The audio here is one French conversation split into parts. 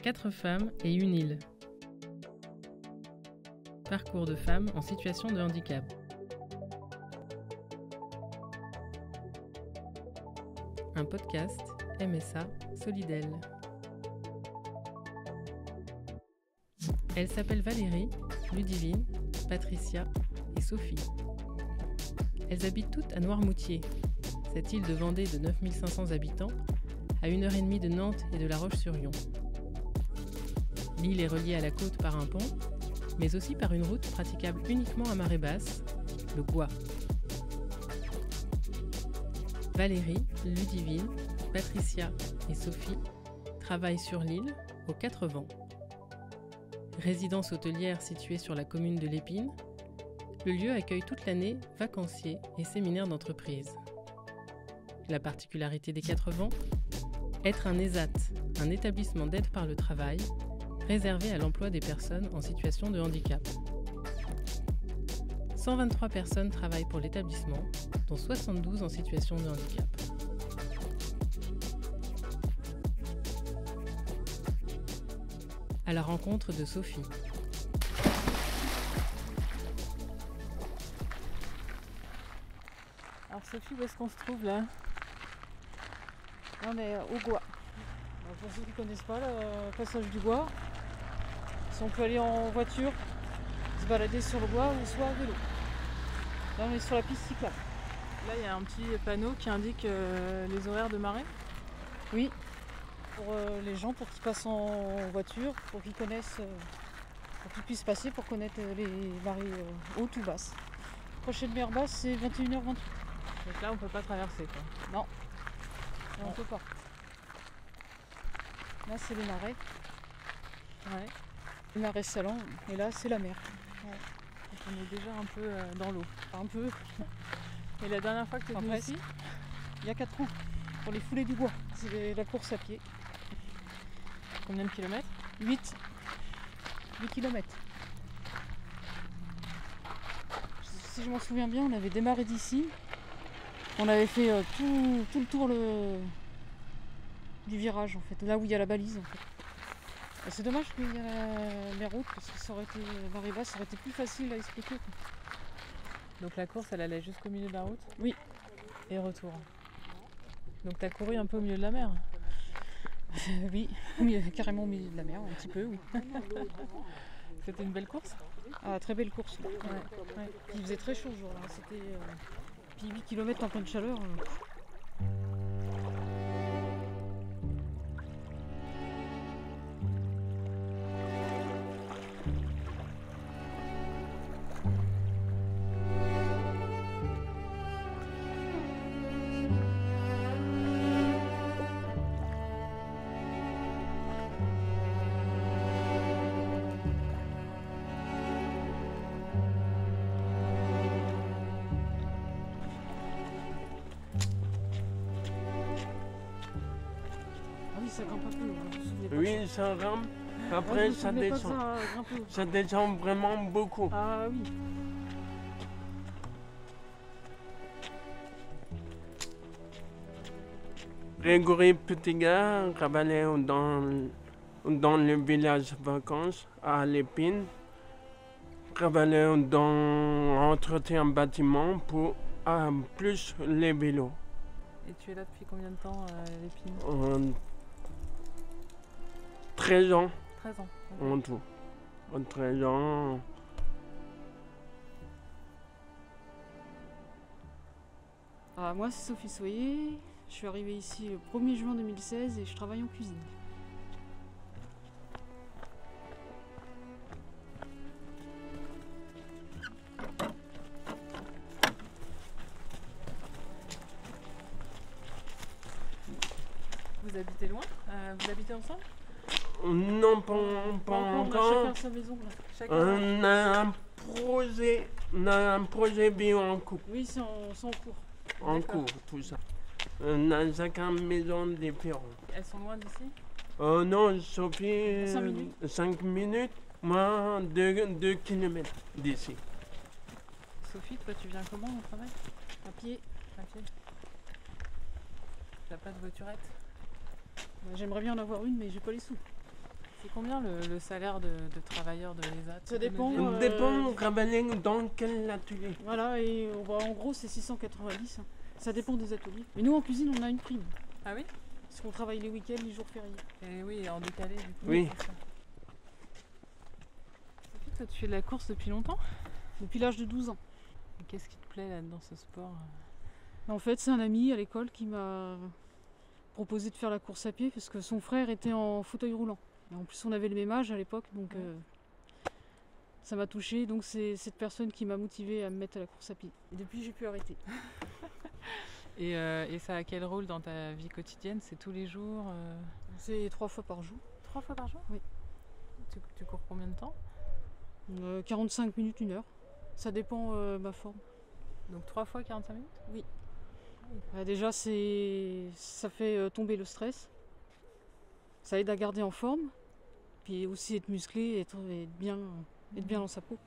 4 femmes et une île. Parcours de femmes en situation de handicap. Un podcast MSA Solidel. Elles s'appellent Valérie, Ludivine, Patricia et Sophie. Elles habitent toutes à Noirmoutier, cette île de Vendée de 9500 habitants, à 1h30 de Nantes et de La Roche-sur-Yon. L'île est reliée à la côte par un pont, mais aussi par une route praticable uniquement à marée basse, le Gois. Valérie, Ludivine, Patricia et Sophie travaillent sur l'île, aux 4 vents. Résidence hôtelière située sur la commune de l'Épine, le lieu accueille toute l'année vacanciers et séminaires d'entreprise. La particularité des 4 vents ? Être un ESAT, un établissement d'aide par le travail, réservé à l'emploi des personnes en situation de handicap. 123 personnes travaillent pour l'établissement, dont 72 en situation de handicap. À la rencontre de Sophie. Alors Sophie, où est-ce qu'on se trouve là ? On est au Gois. Alors, pour ceux qui ne connaissent pas, le passage du Gois, si on peut aller en voiture, se balader sur le Gois ou soit à vélo. Là on est sur la piste cyclable. Là il y a un petit panneau qui indique les horaires de marée. Oui, pour les gens, pour qu'ils passent en voiture, pour qu'ils connaissent, pour qu'ils puissent passer, pour connaître les marées hautes ou basses. Prochaine mer basse c'est 21h28. Donc là on peut pas traverser quoi. Non. Là, on peut pas. Là c'est les marais. Ouais. Le marais salon et là c'est la mer. Ouais. Donc on est déjà un peu dans l'eau. Un peu. Et la dernière fois que tu es venue ici, il y a 4 ans, pour les foulées du bois. C'est la course à pied. Combien de kilomètres ? 8 kilomètres. Si je m'en souviens bien, on avait démarré d'ici. On avait fait tout le tour du virage en fait, là où il y a la balise en fait. Et c'est dommage qu'il y a les routes parce que ça aurait été marée basse, ça aurait été plus facile à expliquer. Donc la course elle allait jusqu'au milieu de la route ? Oui. Et retour. Donc t'as couru un peu au milieu de la mer ? Oui, carrément au milieu de la mer, un petit peu, oui. C'était une belle course ? Ah, très belle course. Ouais. Il faisait très chaud ce jour-là. C'était puis 8 km en pleine chaleur. Ça grimpe un peu. Oui, ça grimpe. Après, ça descend. Ça descend vraiment beaucoup. Ah oui. Grégory Petit-Gars, travaillait dans le village vacances à l'Épine. Travaillait dans entretien bâtiment pour plus les vélos. Et tu es là depuis combien de temps à l'Épine ? 13 ans. 13 ans. Okay. En tout. 13 ans. Ah, moi c'est Sophie Soyer. Je suis arrivée ici le 1er juin 2016 et je travaille en cuisine. Vous habitez loin ? Vous habitez ensemble ? Non, pas encore. Chacun sa maison là. On a un projet bio en cours. Oui, c'est en cours. En cours, tout ça. On a chacun une maison différente. Elles sont loin d'ici ? Non, Sophie, 5 minutes. 5 minutes. Moi, 2 kilomètres d'ici. Sophie, toi tu viens comment au travail ? À pied. À pied. T'as pas de voiturette ? J'aimerais bien en avoir une, mais j'ai pas les sous. C'est combien le salaire de travailleur de l'ESAT? Ça dépend. Ça dépend travailler dans quel atelier. Voilà, et en gros c'est 690. Ça dépend des ateliers. Mais nous en cuisine on a une prime. Ah oui? Parce qu'on travaille les week-ends, les jours fériés. Et oui, en décalé du coup. Oui. C'est ça. Sophie, toi tu fais de la course depuis longtemps? Depuis l'âge de 12 ans. Et qu'est-ce qui te plaît là-dedans, ce sport? En fait, c'est un ami à l'école qui m'a proposé de faire la course à pied parce que son frère était en fauteuil roulant. Et en plus, on avait le même âge à l'époque, donc ça m'a touchée. Donc c'est cette personne qui m'a motivée à me mettre à la course à pied. Et depuis, j'ai pu arrêter. Et ça a quel rôle dans ta vie quotidienne? C'est tous les jours? C'est 3 fois par jour. 3 fois par jour? Oui. Tu cours combien de temps? 45 minutes, 1 heure. Ça dépend ma forme. Donc 3 fois 45 minutes? Oui. Déjà, ça fait tomber le stress. Ça aide à garder en forme. Puis aussi être musclé, être bien dans sa peau.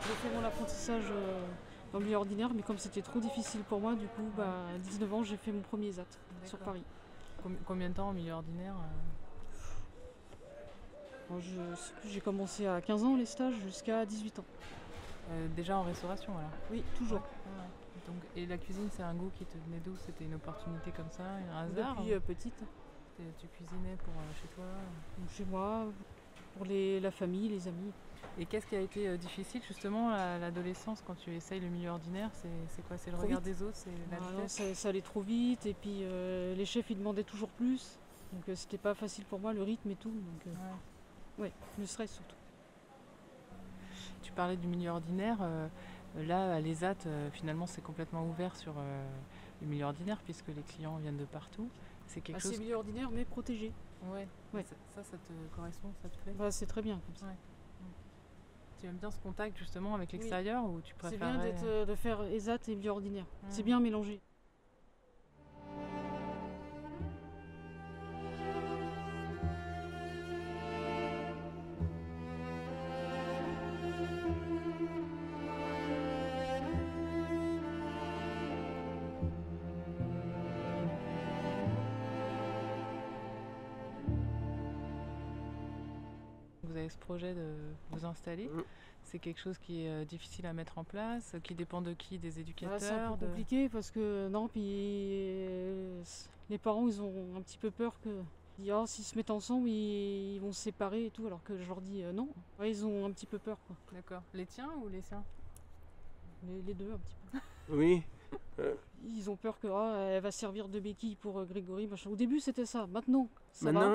J'ai fait mon apprentissage en milieu ordinaire, mais comme c'était trop difficile pour moi, du coup, à 19 ans, j'ai fait mon premier ESAT sur Paris. Combien de temps en milieu ordinaire? J'ai commencé à 15 ans les stages jusqu'à 18 ans. Déjà en restauration alors? Oui, toujours. Ouais. Donc, et la cuisine, c'est un goût qui te venait d'où? C'était une opportunité comme ça, un hasard? Depuis petite. Tu cuisinais pour chez toi? Donc, chez moi, pour la famille, les amis. Et qu'est-ce qui a été difficile justement à l'adolescence quand tu essayes le milieu ordinaire? C'est quoi? C'est le Trop regard vite. des autres? C'est la vitesse? Non, ça allait trop vite et puis les chefs ils demandaient toujours plus. Donc c'était pas facile pour moi, le rythme et tout. Donc ouais, le stress surtout. Tu parlais du milieu ordinaire. Là, à l'ESAT, finalement, c'est complètement ouvert sur le milieu ordinaire puisque les clients viennent de partout. C'est quelque chose. C'est milieu ordinaire mais protégé. Ouais. Ouais. Ça te correspond, ça te plaît? C'est très bien comme ça. Ouais. Tu aimes bien ce contact justement avec l'extérieur ou tu C'est préférais... bien de faire ESAT et milieu ordinaire. C'est bien mélangé. Vous avez ce projet de vous installer. C'est quelque chose qui est difficile à mettre en place, qui dépend de qui? Des éducateurs? C'est un peu compliqué parce que les parents ils ont un petit peu peur que s'ils se mettent ensemble ils vont se séparer et tout, alors que je leur dis non. Ouais, ils ont un petit peu peur quoi. D'accord. Les tiens ou les siens? Les deux un petit peu. Oui. Ils ont peur que elle va servir de béquille pour Grégory, machin. Au début c'était ça, maintenant ça va. Ça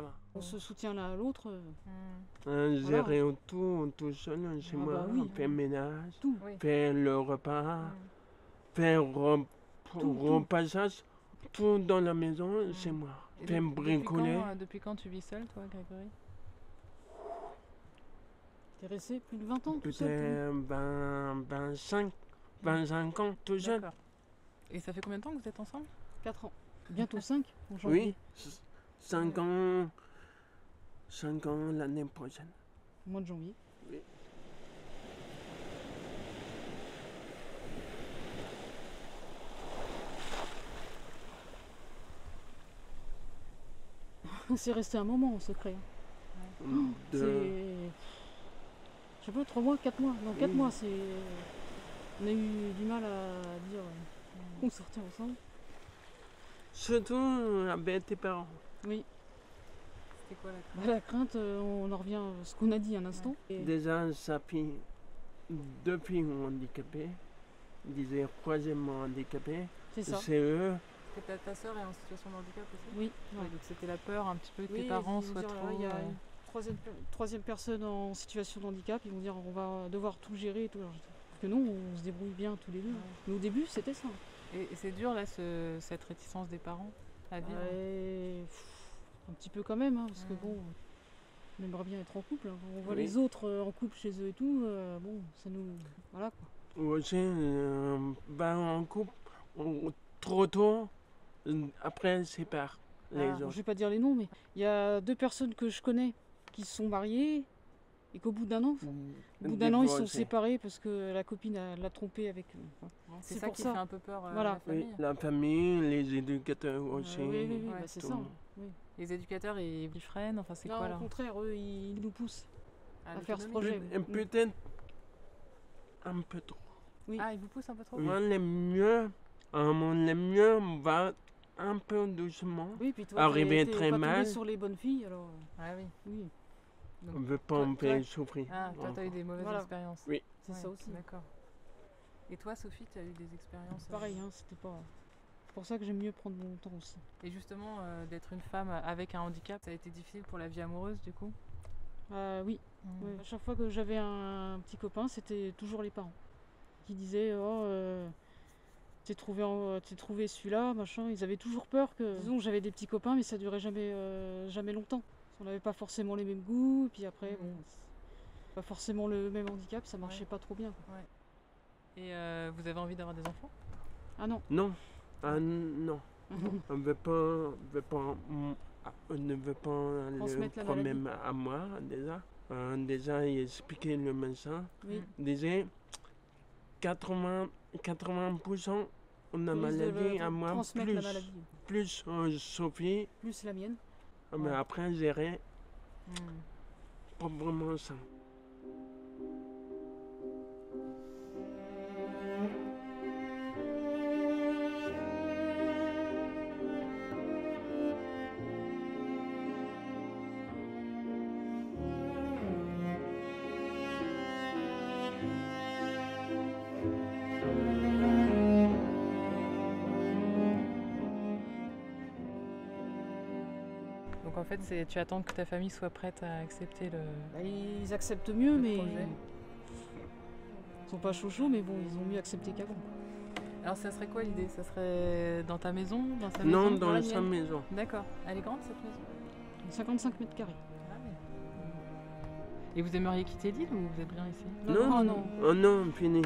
va. On se soutient l'un à l'autre. Gérer tout seul chez moi, oui. faire le ménage, Tout. Oui. faire le repas, faire repassage, tout dans la maison, c'est moi. Et Faire bricoler. Depuis quand tu vis seul, toi, Grégory? T'es resté plus de 20 ans tout seul. Peut-être 25 ans, tout seul. D'accord. Et ça fait combien de temps que vous êtes ensemble? 4 ans. Bientôt 5 en janvier. Oui, 5 ans. 5 ans l'année prochaine. Au mois de janvier. Oui. C'est resté un moment en secret. C'est. Je sais pas, 3 mois, 4 mois. Non, 4 mois, c'est. On a eu du mal à dire qu'on sortait ensemble. Surtout avec tes parents. Oui. C'était quoi la crainte? La crainte, on en revient à ce qu'on a dit un instant. Et Déjà, sa fille, 2 filles handicapées, disait troisièmement handicapées. c'est ça. C'est eux. Ta sœur est en situation de handicap aussi? Oui. Ouais, donc c'était la peur un petit peu que Oui, tes parents ils vont soient dire, trop... Il y a une troisième personne en situation de handicap. Ils vont dire on va devoir tout gérer et tout. Alors, que non, on se débrouille bien tous les deux. Mais au début, c'était ça. Et c'est dur là, cette réticence des parents à vivre? Un petit peu quand même, parce que bon, on aimerait bien être en couple. On voit Oui. les autres en couple chez eux et tout. Bon, ça nous... Voilà quoi. Aussi, en couple, trop tôt, après, sépare les Je autres. vais pas dire les noms, mais il y a 2 personnes que je connais qui se sont mariées et qu'au bout d'un an, ils sont séparés parce que la copine l'a trompé avec. C'est ça pour qui ça. fait un peu peur Voilà. à la famille. Oui, la famille, les éducateurs aussi. Oui, Ouais, c'est tout. ça. Oui. Les éducateurs, ils freinent, enfin c'est Non, quoi au là? contraire, eux, ils nous poussent à faire ce l'autonomie. projet. Et peut-être un peu trop. Oui. Ah, ils vous poussent un peu trop? On aime mieux, on va un peu doucement. Oui, puis toi, Arriver t'es très pas tombé mal. sur les bonnes filles, alors Ah oui. oui, On Donc, ne veut pas toi- en toi- faire souffrir. Ah, toi t'as eu des mauvaises Voilà. expériences. Oui. c'est ça aussi. D'accord. Et toi Sophie, tu as eu des expériences Pareil, hein, c'était pas. C'est pour ça que j'aime mieux prendre mon temps aussi. Et justement, d'être une femme avec un handicap, ça a été difficile pour la vie amoureuse du coup? Oui. Ouais. À chaque fois que j'avais un petit copain, c'était toujours les parents qui disaient t'es trouvé celui-là, machin. Ils avaient toujours peur que. Disons que j'avais des petits copains, mais ça durait jamais longtemps. On n'avait pas forcément les mêmes goûts, et puis après, bon, c'est pas forcément le même handicap, ça marchait pas trop bien. Quoi. Et vous avez envie d'avoir des enfants? Ah non. Non. Ah non. On ne veut pas le Transmettre la problème à moi déjà. Déjà, il expliquait le médecin. Oui. Il disait 80% on a Risque de maladie le à moi, transmettre la maladie. plus Sophie. Plus la mienne. Mais après, gérer pas vraiment ça. Donc en fait, tu attends que ta famille soit prête à accepter le... Bah, ils acceptent mieux, Le mais projet. ils sont pas chauds, mais bon, ils ont mieux accepté qu'avant. Alors ça serait quoi l'idée? Ça serait dans ta maison? Dans sa Non, maison? dans la sa mienne? maison. D'accord. Elle est grande cette maison? 55 mètres carrés. Ah oui. Et vous aimeriez quitter l'île ou vous êtes bien ici? Non. Oh non, fini.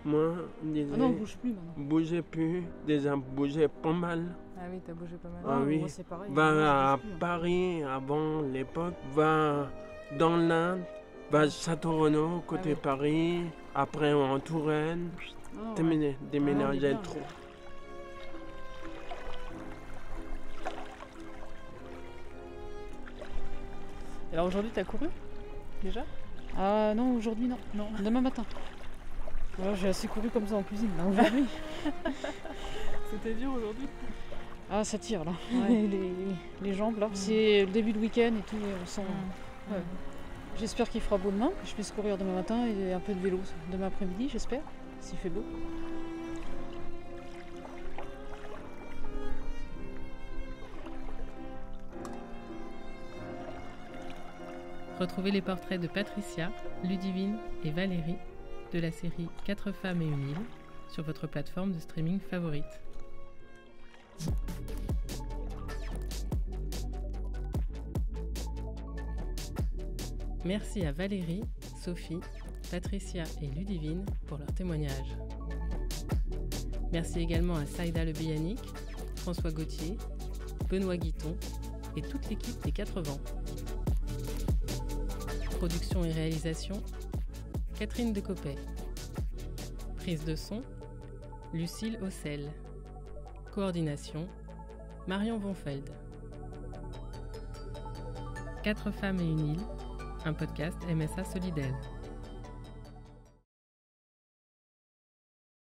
Moi, on disait, Ah non, on bouge plus maintenant. bougez plus. Déjà, bougez pas mal. Ah oui, t'as bougé pas mal. Ah oui. Moi, c'est pareil. Va Moi, à je bouge plus, hein. Paris avant l'époque, va dans l'Inde, va à Château-Renaud, côté Ah oui. Paris, après en Touraine, Ah, ouais. terminé, déménager bien. trop. Alors aujourd'hui, t'as couru? Déjà? Ah non, aujourd'hui non. Non. Demain matin. Voilà, j'ai assez couru comme ça en cuisine. Là, aujourd'hui. C'était dur aujourd'hui? Ah, ça tire là. Ouais. Les jambes là. C'est le début de week-end et tout. Et on sent. Ouais. J'espère qu'il fera beau demain, que je puisse courir demain matin et un peu de vélo demain après-midi, j'espère, s'il fait beau. Retrouvez les portraits de Patricia, Ludivine et Valérie de la série 4 femmes et une île sur votre plateforme de streaming favorite. Merci à Valérie, Sophie, Patricia et Ludivine pour leur témoignage. Merci également à Saïda Le Béanic, François Gauthier, Benoît Guiton et toute l'équipe des 4 vents. Production et réalisation, Catherine Decopet. Prise de son, Lucille Ossel. Coordination, Marion Vonfeld. 4 femmes et une île, un podcast MSA Solidel.